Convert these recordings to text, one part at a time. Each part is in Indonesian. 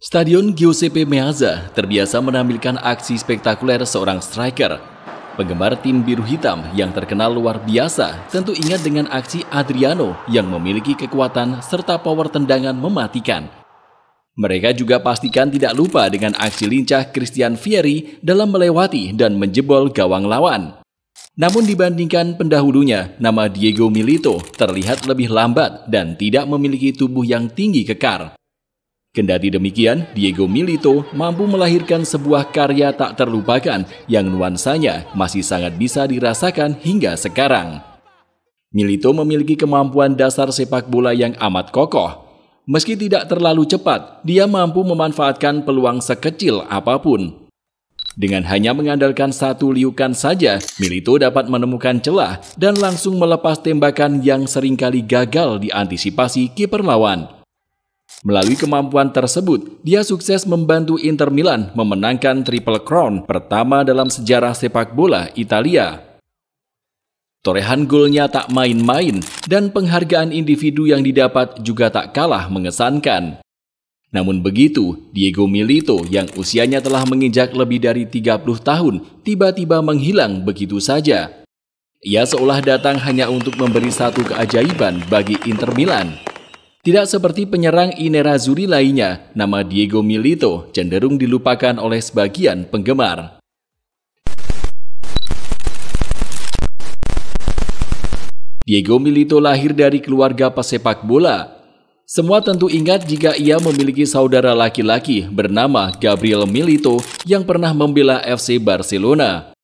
Stadion Giuseppe Meazza terbiasa menampilkan aksi spektakuler seorang striker. Penggemar tim biru hitam yang terkenal luar biasa tentu ingat dengan aksi Adriano yang memiliki kekuatan serta power tendangan mematikan. Mereka juga pastikan tidak lupa dengan aksi lincah Christian Vieri dalam melewati dan menjebol gawang lawan. Namun dibandingkan pendahulunya, nama Diego Milito terlihat lebih lambat dan tidak memiliki tubuh yang tinggi kekar. Kendati demikian, Diego Milito mampu melahirkan sebuah karya tak terlupakan yang nuansanya masih sangat bisa dirasakan hingga sekarang. Milito memiliki kemampuan dasar sepak bola yang amat kokoh. Meski tidak terlalu cepat, dia mampu memanfaatkan peluang sekecil apapun. Dengan hanya mengandalkan satu liukan saja, Milito dapat menemukan celah dan langsung melepas tembakan yang seringkali gagal diantisipasi kiper lawan. Melalui kemampuan tersebut, dia sukses membantu Inter Milan memenangkan Triple Crown pertama dalam sejarah sepak bola Italia. Torehan golnya tak main-main dan penghargaan individu yang didapat juga tak kalah mengesankan. Namun begitu, Diego Milito yang usianya telah menginjak lebih dari 30 tahun tiba-tiba menghilang begitu saja. Ia seolah datang hanya untuk memberi satu keajaiban bagi Inter Milan. Tidak seperti penyerang I Nerazzurri lainnya, nama Diego Milito cenderung dilupakan oleh sebagian penggemar. Diego Milito lahir dari keluarga pesepak bola. Semua tentu ingat jika ia memiliki saudara laki-laki bernama Gabriel Milito yang pernah membela FC Barcelona.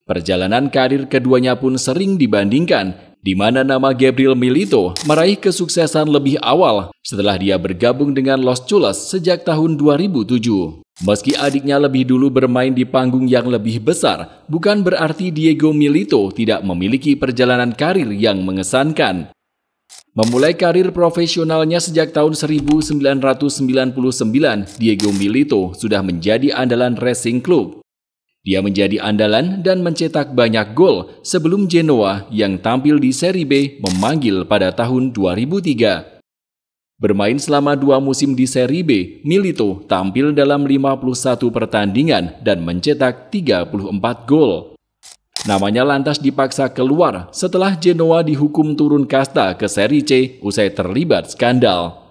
Perjalanan karir keduanya pun sering dibandingkan, di mana nama Gabriel Milito meraih kesuksesan lebih awal setelah dia bergabung dengan Los Chulas sejak tahun 2007. Meski adiknya lebih dulu bermain di panggung yang lebih besar, bukan berarti Diego Milito tidak memiliki perjalanan karir yang mengesankan. Memulai karir profesionalnya sejak tahun 1999, Diego Milito sudah menjadi andalan Racing Club. Dia menjadi andalan dan mencetak banyak gol sebelum Genoa yang tampil di Serie B memanggil pada tahun 2003. Bermain selama 2 musim di Serie B, Milito tampil dalam 51 pertandingan dan mencetak 34 gol. Namanya lantas dipaksa keluar setelah Genoa dihukum turun kasta ke Serie C usai terlibat skandal.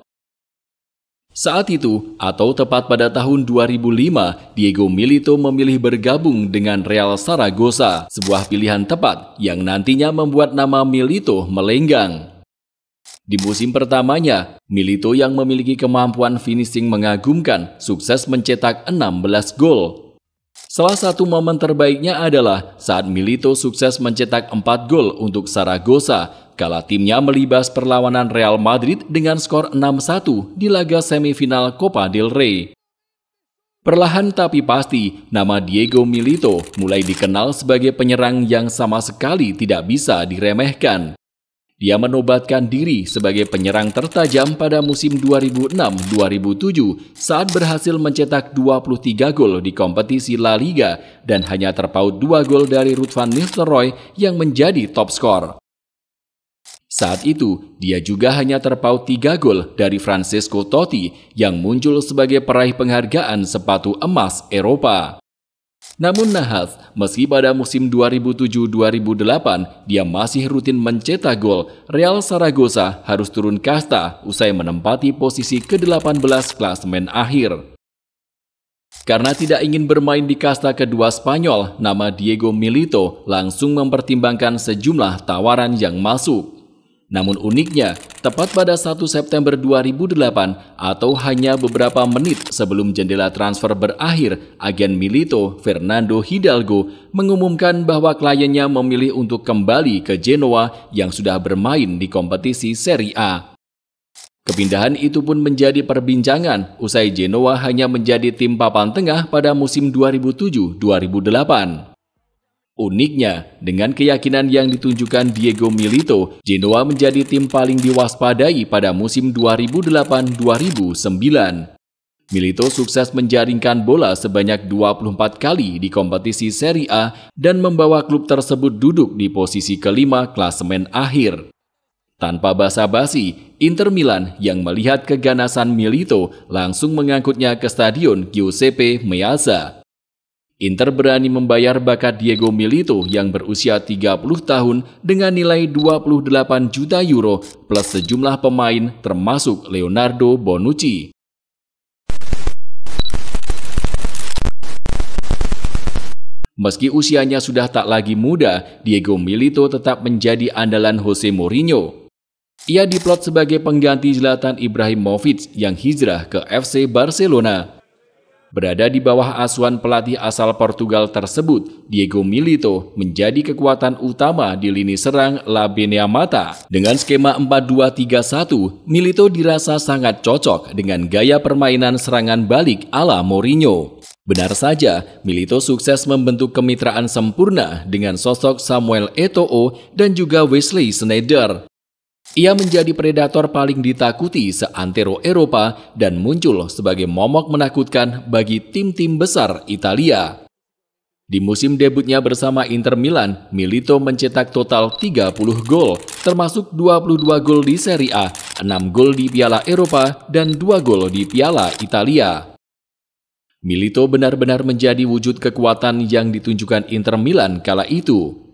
Saat itu, atau tepat pada tahun 2005, Diego Milito memilih bergabung dengan Real Zaragoza, sebuah pilihan tepat yang nantinya membuat nama Milito melenggang. Di musim pertamanya, Milito yang memiliki kemampuan finishing mengagumkan, sukses mencetak 16 gol. Salah satu momen terbaiknya adalah saat Milito sukses mencetak 4 gol untuk Zaragoza, kala timnya melibas perlawanan Real Madrid dengan skor 6-1 di laga semifinal Copa del Rey. Perlahan tapi pasti, nama Diego Milito mulai dikenal sebagai penyerang yang sama sekali tidak bisa diremehkan. Dia menobatkan diri sebagai penyerang tertajam pada musim 2006-2007 saat berhasil mencetak 23 gol di kompetisi La Liga dan hanya terpaut 2 gol dari Ruud van Nistelrooy yang menjadi top skor. Saat itu, dia juga hanya terpaut 3 gol dari Francesco Totti yang muncul sebagai peraih penghargaan sepatu emas Eropa. Namun nahas, meski pada musim 2007-2008 dia masih rutin mencetak gol, Real Zaragoza harus turun kasta usai menempati posisi ke-18 klasemen akhir. Karena tidak ingin bermain di kasta kedua Spanyol, nama Diego Milito langsung mempertimbangkan sejumlah tawaran yang masuk. Namun uniknya, tepat pada 1 September 2008 atau hanya beberapa menit sebelum jendela transfer berakhir, agen Milito, Fernando Hidalgo, mengumumkan bahwa kliennya memilih untuk kembali ke Genoa yang sudah bermain di kompetisi Serie A. Kepindahan itu pun menjadi perbincangan usai Genoa hanya menjadi tim papan tengah pada musim 2007-2008. Uniknya, dengan keyakinan yang ditunjukkan Diego Milito, Genoa menjadi tim paling diwaspadai pada musim 2008-2009. Milito sukses menjaringkan bola sebanyak 24 kali di kompetisi Serie A dan membawa klub tersebut duduk di posisi kelima klasemen akhir. Tanpa basa-basi, Inter Milan yang melihat keganasan Milito langsung mengangkutnya ke Stadion Giuseppe Meazza. Inter berani membayar bakat Diego Milito yang berusia 30 tahun dengan nilai 28 juta euro plus sejumlah pemain termasuk Leonardo Bonucci. Meski usianya sudah tak lagi muda, Diego Milito tetap menjadi andalan Jose Mourinho. Ia diplot sebagai pengganti Zlatan Ibrahimovic yang hijrah ke FC Barcelona. Berada di bawah asuhan pelatih asal Portugal tersebut, Diego Milito menjadi kekuatan utama di lini serang La Beneamata. Dengan skema 4-2-3-1, Milito dirasa sangat cocok dengan gaya permainan serangan balik ala Mourinho. Benar saja, Milito sukses membentuk kemitraan sempurna dengan sosok Samuel Eto'o dan juga Wesley Sneijder. Ia menjadi predator paling ditakuti seantero Eropa dan muncul sebagai momok menakutkan bagi tim-tim besar Italia. Di musim debutnya bersama Inter Milan, Milito mencetak total 30 gol, termasuk 22 gol di Serie A, 6 gol di Piala Eropa, dan 2 gol di Piala Italia. Milito benar-benar menjadi wujud kekuatan yang ditunjukkan Inter Milan kala itu.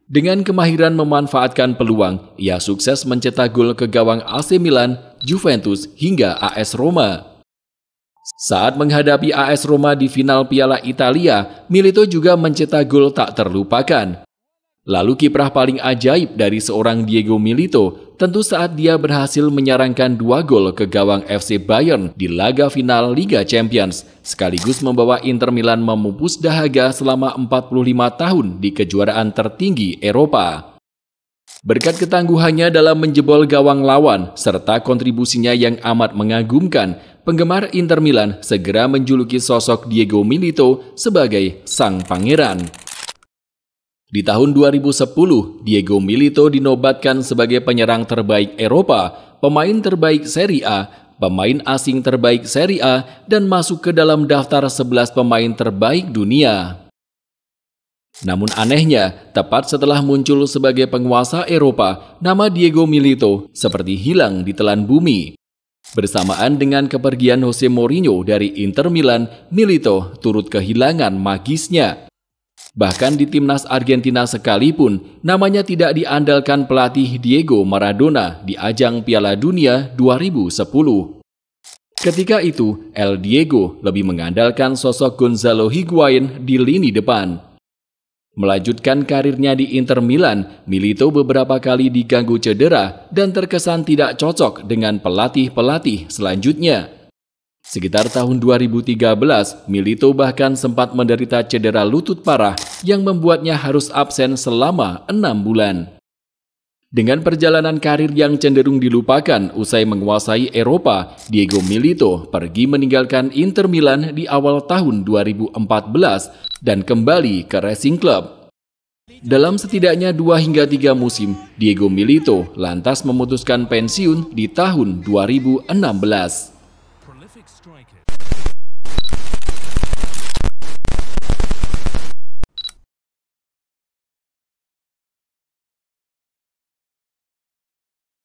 Dengan kemahiran memanfaatkan peluang, ia sukses mencetak gol ke gawang AC Milan, Juventus, hingga AS Roma. Saat menghadapi AS Roma di final Piala Italia, Milito juga mencetak gol tak terlupakan. Lalu kiprah paling ajaib dari seorang Diego Milito tentu saat dia berhasil menyarangkan 2 gol ke gawang FC Bayern di laga final Liga Champions, sekaligus membawa Inter Milan memupus dahaga selama 45 tahun di kejuaraan tertinggi Eropa. Berkat ketangguhannya dalam menjebol gawang lawan serta kontribusinya yang amat mengagumkan, penggemar Inter Milan segera menjuluki sosok Diego Milito sebagai sang pangeran. Di tahun 2010, Diego Milito dinobatkan sebagai penyerang terbaik Eropa, pemain terbaik Serie A, pemain asing terbaik Serie A, dan masuk ke dalam daftar 11 pemain terbaik dunia. Namun anehnya, tepat setelah muncul sebagai penguasa Eropa, nama Diego Milito seperti hilang di telan bumi. Bersamaan dengan kepergian Jose Mourinho dari Inter Milan, Milito turut kehilangan magisnya. Bahkan di timnas Argentina sekalipun, namanya tidak diandalkan pelatih Diego Maradona di ajang Piala Dunia 2010. Ketika itu, El Diego lebih mengandalkan sosok Gonzalo Higuain di lini depan. Melanjutkan karirnya di Inter Milan, Milito beberapa kali diganggu cedera dan terkesan tidak cocok dengan pelatih-pelatih selanjutnya. Sekitar tahun 2013, Milito bahkan sempat menderita cedera lutut parah yang membuatnya harus absen selama 6 bulan. Dengan perjalanan karir yang cenderung dilupakan usai menguasai Eropa, Diego Milito pergi meninggalkan Inter Milan di awal tahun 2014 dan kembali ke Racing Club. Dalam setidaknya 2 hingga 3 musim, Diego Milito lantas memutuskan pensiun di tahun 2016.